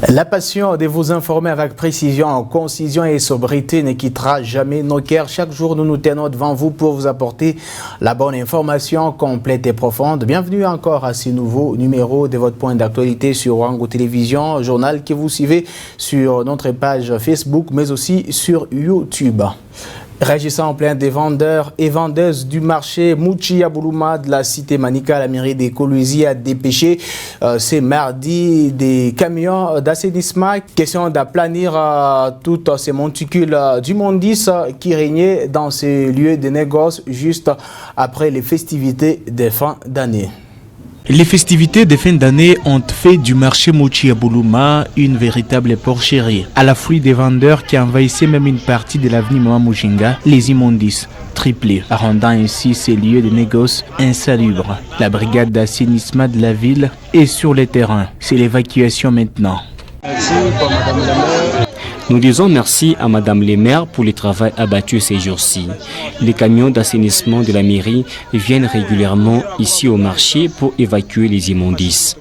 La passion de vous informer avec précision, concision et sobriété ne quittera jamais nos cœurs. Chaque jour, nous nous tenons devant vous pour vous apporter la bonne information complète et profonde. Bienvenue encore à ce nouveau numéro de votre point d'actualité sur Wango Télévision, journal que vous suivez sur notre page Facebook, mais aussi sur YouTube. Régissant en plein des vendeurs et vendeuses du marché Mouchi Aboulouma de la cité Manika, la mairie des Coluizy a dépêché ce mardi des camions d'assainissement. Question d'aplanir toutes ces monticules d'immondices qui régnaient dans ces lieux de négoce juste après les festivités de fin d'année. Les festivités de fin d'année ont fait du marché Mouchi Aboulouma une véritable porcherie. À la fruit des vendeurs qui envahissaient même une partie de l'avenue Mama Mujinga, les immondices triplés, rendant ainsi ces lieux de négoce insalubres. La brigade d'assainissement de la ville est sur le terrain. C'est l'évacuation maintenant. Merci pour Madame la maire. Nous disons merci à Madame le maire pour le travail abattu ces jours-ci. Les camions d'assainissement de la mairie viennent régulièrement ici au marché pour évacuer les immondices.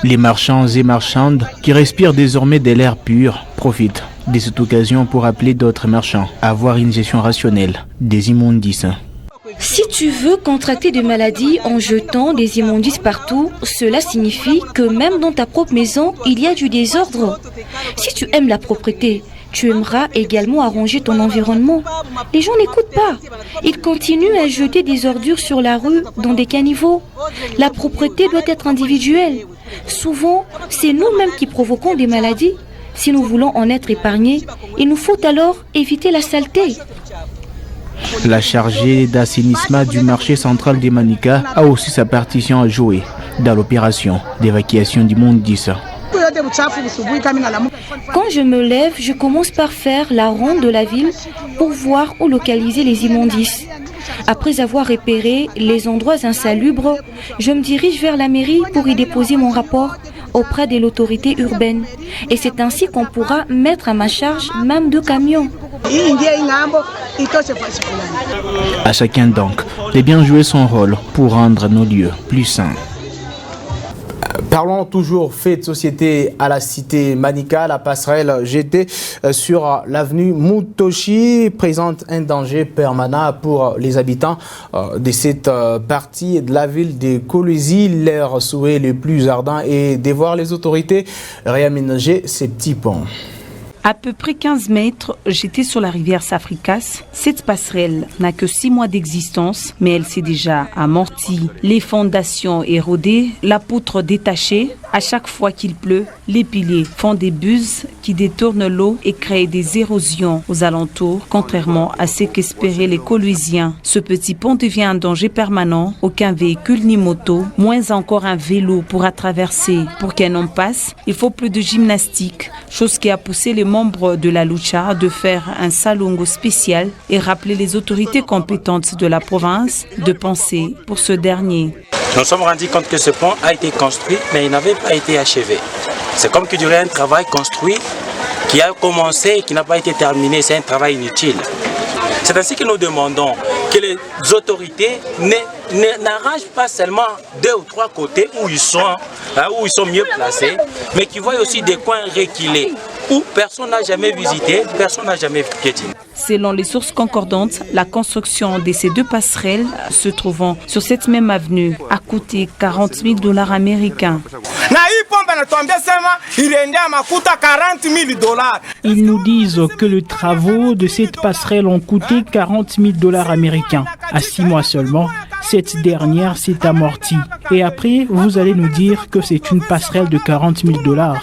Les marchands et marchandes qui respirent désormais de l'air pur profitent de cette occasion pour appeler d'autres marchands à avoir une gestion rationnelle des immondices. Si tu veux contracter des maladies en jetant des immondices partout, cela signifie que même dans ta propre maison, il y a du désordre. Si tu aimes la propreté, tu aimeras également arranger ton environnement. Les gens n'écoutent pas. Ils continuent à jeter des ordures sur la rue dans des caniveaux. La propreté doit être individuelle. Souvent, c'est nous-mêmes qui provoquons des maladies. Si nous voulons en être épargnés, il nous faut alors éviter la saleté. La chargée d'assainissement du marché central des Manika a aussi sa partition à jouer dans l'opération d'évacuation d'immondices. Quand je me lève, je commence par faire la ronde de la ville pour voir où localiser les immondices. Après avoir repéré les endroits insalubres, je me dirige vers la mairie pour y déposer mon rapport auprès de l'autorité urbaine. Et c'est ainsi qu'on pourra mettre à ma charge même 2 camions. À chacun donc de bien jouer son rôle pour rendre nos lieux plus sains. Parlons toujours fait de société à la cité Manika. La passerelle GT sur l'avenue Mutoshi présente un danger permanent pour les habitants de cette partie de la ville de Coluizy. Leur souhait le plus ardent est de voir les autorités réaménager ces petits ponts. À peu près 15 mètres, j'étais sur la rivière Safricas. Cette passerelle n'a que 6 mois d'existence, mais elle s'est déjà amortie. Les fondations érodées, la poutre détachée. À chaque fois qu'il pleut, les piliers font des buses qui détournent l'eau et créent des érosions aux alentours, contrairement à ce qu'espéraient les Coluiziens. Ce petit pont devient un danger permanent. Aucun véhicule ni moto, moins encore un vélo pourra traverser. Pour qu'un homme passe, il faut plus de gymnastique, chose qui a poussé les membres de la Lucha de faire un salongo spécial et rappeler les autorités compétentes de la province de penser pour ce dernier. Nous nous sommes rendus compte que ce pont a été construit, mais il n'avait pas été achevé. C'est comme que durait un travail construit qui a commencé et qui n'a pas été terminé. C'est un travail inutile. C'est ainsi que nous demandons que les autorités n'arrangent pas seulement 2 ou 3 côtés où ils sont mieux placés, mais qui voient aussi des coins reculés où personne n'a jamais visité, personne n'a jamais piétiné. Selon les sources concordantes, la construction de ces 2 passerelles se trouvant sur cette même avenue a coûté $40,000 américains. Ils nous disent que les travaux de cette passerelle ont coûté $40,000 américains. À 6 mois seulement, cette dernière s'est amortie. Et après, vous allez nous dire que c'est une passerelle de $40,000.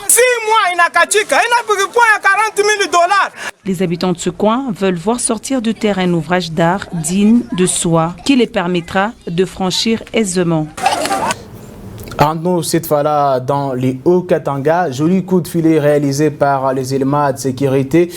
Les habitants de ce coin veulent voir sortir du terrain un ouvrage d'art digne de soi qui les permettra de franchir aisément. Rendons-nous cette fois-là dans les Hauts-Katanga. Joli coup de filet réalisé par les éléments de sécurité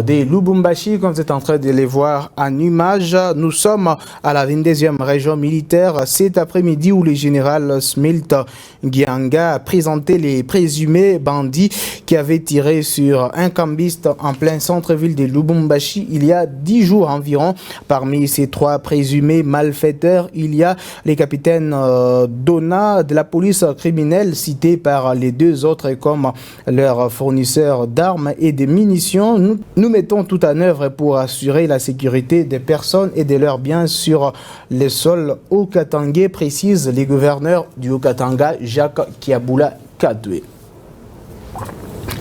des Lubumbashi, comme vous êtes en train de les voir en image. Nous sommes à la 22e région militaire cet après-midi où le général Smilt Gianga a présenté les présumés bandits qui avaient tiré sur un cambiste en plein centre-ville de Lubumbashi il y a 10 jours environ. Parmi ces 3 présumés malfaiteurs, il y a les capitaines Dona de la police police criminelle cités par les deux autres comme leurs fournisseurs d'armes et de munitions. Nous mettons tout en œuvre pour assurer la sécurité des personnes et de leurs biens sur le sol haut-katangais, précise le gouverneur du Haut-Katanga, Jacques Kiaboula Kadwe.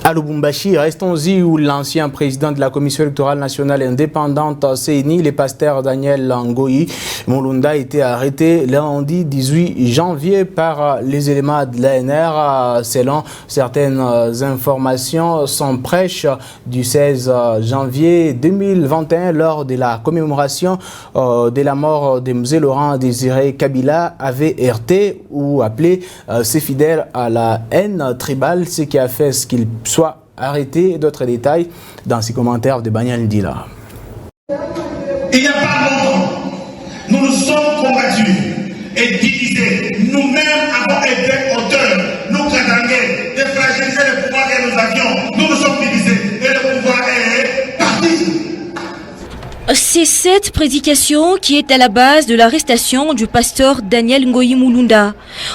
À Lubumbashi, restons-y où l'ancien président de la Commission électorale nationale indépendante CENI, le pasteur Daniel Ngoyi Mulunda, a été arrêté lundi 18 janvier par les éléments de l'ANR. Selon certaines informations, son prêche du 16 janvier 2021 lors de la commémoration de la mort de M. Laurent Désiré Kabila avait heurté ou appelé ses fidèles à la haine tribale, ce qui a fait ce qu'il soit arrêté. D'autres détails dans ces commentaires de Banyal Ndila. Il n'y a pas longtemps, nous nous sommes combattus et divisés. Nous-mêmes avons été auteurs, nous Katangais, de fragiliser le pouvoir que nous avions. Nous nous sommes divisés et le pouvoir est parti. C'est cette prédication qui est à la base de l'arrestation du pasteur Daniel Ngoyi Mulunda.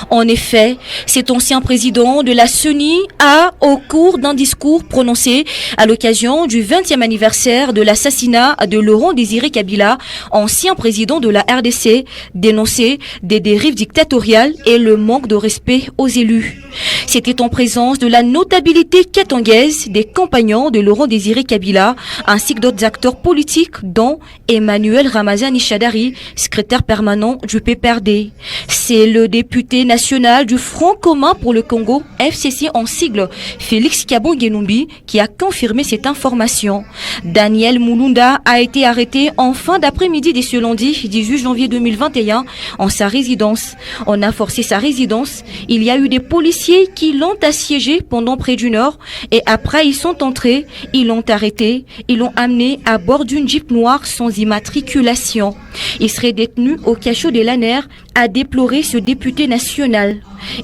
En effet, cet ancien président de la CENI a, au cours d'un discours prononcé à l'occasion du 20e anniversaire de l'assassinat de Laurent Désiré Kabila, ancien président de la RDC, dénoncé des dérives dictatoriales et le manque de respect aux élus. C'était en présence de la notabilité katangaise des compagnons de Laurent Désiré Kabila, ainsi que d'autres acteurs politiques, dont Emmanuel Ramazani Chadari, secrétaire permanent du PPRD. C'est le député national du Front commun pour le Congo, FCC en sigle, Félix Kabongenumbi, qui a confirmé cette information. Daniel Mulunda a été arrêté en fin d'après-midi de ce lundi 18 janvier 2021 en sa résidence. On a forcé sa résidence. Il y a eu des policiers qui l'ont assiégé pendant près d'une heure et après ils sont entrés, ils l'ont arrêté, ils l'ont amené à bord d'une Jeep noire sans immatriculation. Il serait détenu au cachot de l'ANR, a déploré ce député national.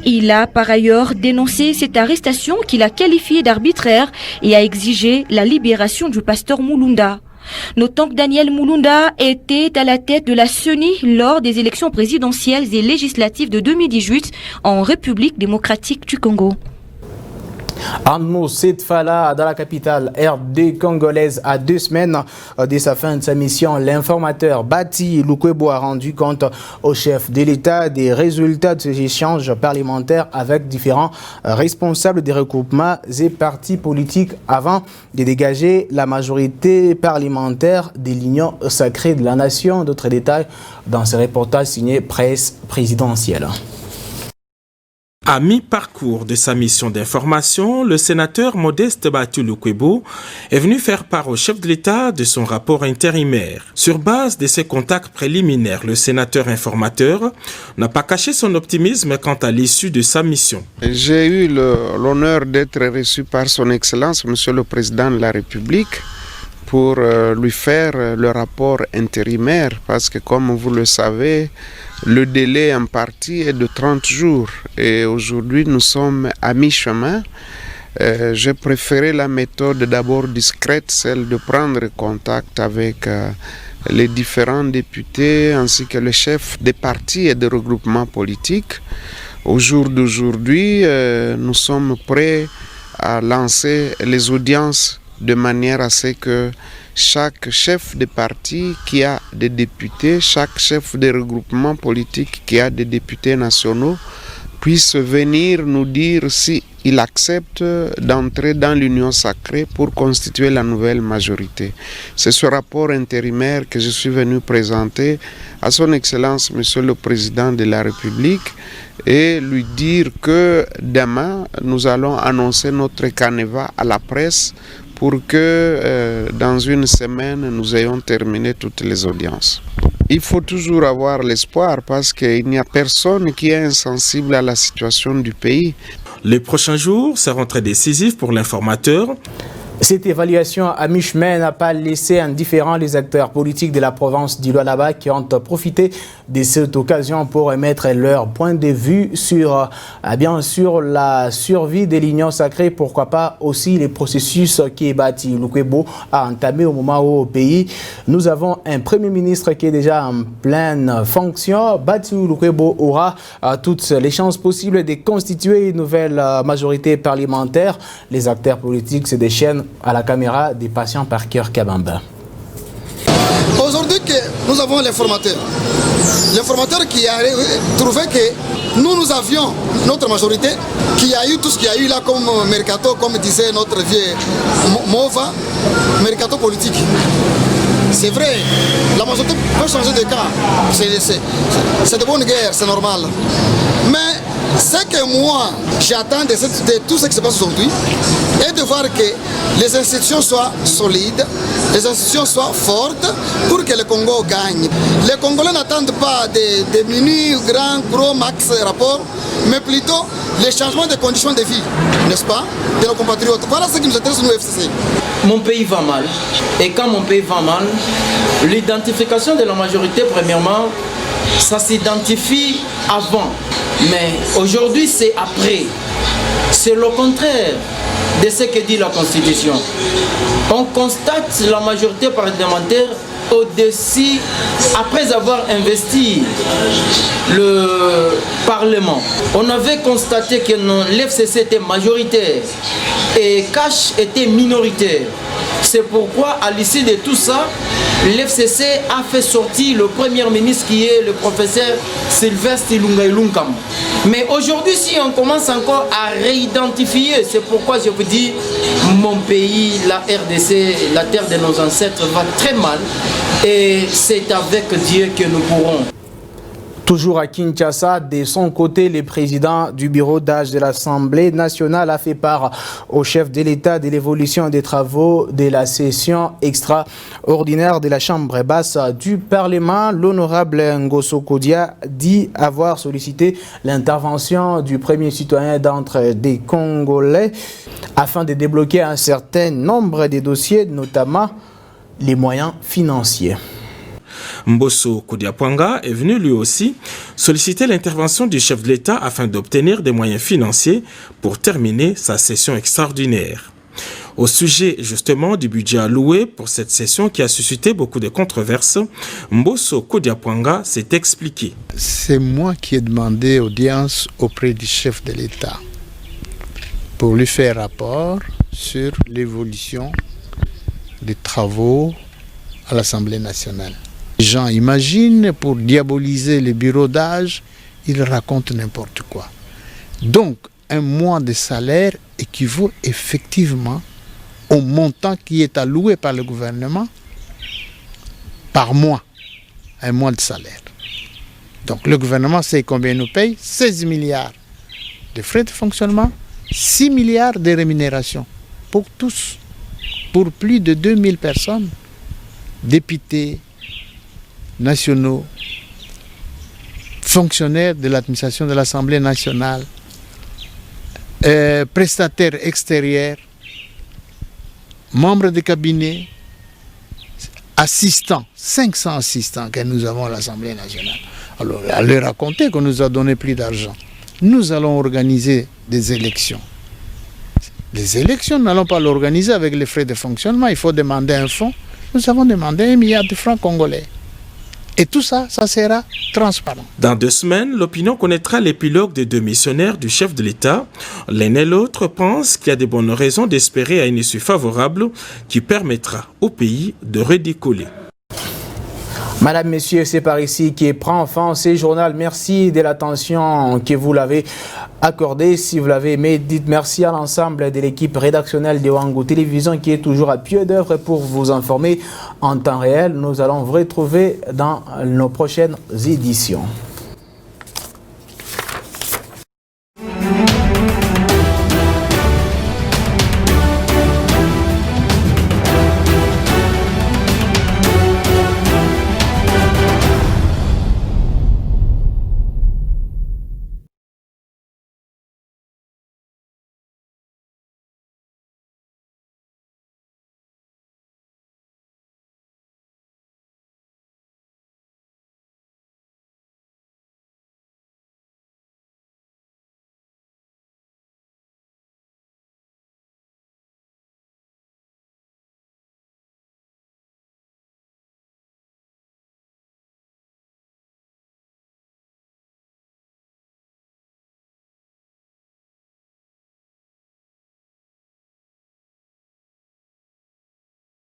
Il a par ailleurs dénoncé cette arrestation qu'il a qualifiée d'arbitraire et a exigé la libération du pasteur Mulunda. Notons que Daniel Mulunda était à la tête de la CENI lors des élections présidentielles et législatives de 2018 en République démocratique du Congo. Anmo Setfala, dans la capitale RD congolaise, à 2 semaines de sa fin de sa mission, l'informateur Bati Lukwebo a rendu compte au chef de l'État des résultats de ces échanges parlementaires avec différents responsables des regroupements et partis politiques avant de dégager la majorité parlementaire de l'Union sacrée de la nation. D'autres détails dans ce reportage signé Presse présidentielle. À mi-parcours de sa mission d'information, le sénateur Modeste Bati Lukwebo est venu faire part au chef de l'État de son rapport intérimaire. Sur base de ses contacts préliminaires, le sénateur informateur n'a pas caché son optimisme quant à l'issue de sa mission. J'ai eu l'honneur d'être reçu par son Excellence, Monsieur le Président de la République, pour lui faire le rapport intérimaire, parce que comme vous le savez, le délai imparti est de 30 jours et aujourd'hui nous sommes à mi-chemin. J'ai préféré la méthode d'abord discrète, celle de prendre contact avec les différents députés ainsi que les chefs des partis et des regroupements politiques. Au jour d'aujourd'hui, nous sommes prêts à lancer les audiences de manière à ce que chaque chef de parti qui a des députés, chaque chef de regroupement politique qui a des députés nationaux puisse venir nous dire s'il accepte d'entrer dans l'union sacrée pour constituer la nouvelle majorité. C'est ce rapport intérimaire que je suis venu présenter à son Excellence, Monsieur le Président de la République, et lui dire que demain, nous allons annoncer notre canevas à la presse pour que dans une semaine, nous ayons terminé toutes les audiences. Il faut toujours avoir l'espoir parce qu'il n'y a personne qui est insensible à la situation du pays. Les prochains jours seront très décisifs pour l'informateur. Cette évaluation à mi-chemin n'a pas laissé indifférents les acteurs politiques de la province du Lualaba qui ont profité de cette occasion pour émettre leur point de vue sur, bien sûr, la survie de l'Union sacrée, pourquoi pas aussi les processus qui Bati Lukwebo a entamé au moment où au pays nous avons un Premier ministre qui est déjà en pleine fonction. Bati Lukwebo aura toutes les chances possibles de constituer une nouvelle majorité parlementaire. Les acteurs politiques se déchaînent à la caméra des patients par cœur Kabamba. Aujourd'hui, nous avons l'informateur. L'informateur qui a trouvé que nous avions notre majorité, qui a eu tout ce qu'il y a eu là comme mercato, comme disait notre vieux Mova, mercato politique. C'est vrai, la majorité peut changer de cas. C'est de bonne guerre, c'est normal. Mais ce que moi j'attends de tout ce qui se passe aujourd'hui est de voir que les institutions soient solides, les institutions soient fortes pour que le Congo gagne. Les Congolais n'attendent pas des mini, gros, max rapports, mais plutôt les changements de conditions de vie, n'est-ce pas, de nos compatriotes. Voilà ce qui nous intéresse, nous, FCC. Mon pays va mal. Et quand mon pays va mal, l'identification de la majorité, premièrement, ça s'identifie avant. Mais aujourd'hui, c'est après. C'est le contraire de ce que dit la Constitution. On constate la majorité parlementaire au-dessus, après avoir investi le Parlement. On avait constaté que l'FCC était majoritaire et Cash était minoritaire. C'est pourquoi, à l'issue de tout ça, l'FCC a fait sortir le Premier ministre qui est le professeur Sylvestre Ilunga Ilunkam. Mais aujourd'hui, si on commence encore à réidentifier, c'est pourquoi je vous dis, mon pays, la RDC, la terre de nos ancêtres, va très mal. Et c'est avec Dieu que nous pourrons. Toujours à Kinshasa, de son côté, le président du bureau d'âge de l'Assemblée nationale a fait part au chef de l'État de l'évolution des travaux de la session extraordinaire de la Chambre basse du Parlement. L'honorable Ngosso Kodia dit avoir sollicité l'intervention du premier citoyen d'entre des Congolais afin de débloquer un certain nombre de dossiers, notamment les moyens financiers. Mbosso Kodiapwanga est venu lui aussi solliciter l'intervention du chef de l'État afin d'obtenir des moyens financiers pour terminer sa session extraordinaire. Au sujet justement du budget alloué pour cette session qui a suscité beaucoup de controverses, Mbosso Kodiapwanga s'est expliqué. C'est moi qui ai demandé audience auprès du chef de l'État pour lui faire rapport sur l'évolution des travaux à l'Assemblée nationale. Les gens imaginent, pour diaboliser les bureaux d'âge, ils racontent n'importe quoi. Donc, un mois de salaire équivaut effectivement au montant qui est alloué par le gouvernement par mois, un mois de salaire. Donc, le gouvernement sait combien il nous paye, 16 milliards de frais de fonctionnement, 6 milliards de rémunération pour tous, pour plus de 2000 personnes, députés, nationaux, fonctionnaires de l'administration de l'Assemblée nationale, prestataires extérieurs, membres de cabinet, assistants, 500 assistants que nous avons à l'Assemblée nationale. Alors, à leur raconter qu'on nous a donné plus d'argent. Nous allons organiser des élections. Les élections, nous n'allons pas l'organiser avec les frais de fonctionnement. Il faut demander un fonds. Nous avons demandé 1 milliard de francs congolais. Et tout ça, ça sera transparent. Dans 2 semaines, l'opinion connaîtra l'épilogue des 2 missionnaires du chef de l'État. L'un et l'autre pensent qu'il y a de bonnes raisons d'espérer à une issue favorable qui permettra au pays de redécoller. Madame, Messieurs, c'est par ici qui prend fin ce journal. Merci de l'attention que vous l'avez accordée. Si vous l'avez aimé, dites merci à l'ensemble de l'équipe rédactionnelle de Wangu Télévision qui est toujours à pied d'œuvre pour vous informer en temps réel. Nous allons vous retrouver dans nos prochaines éditions.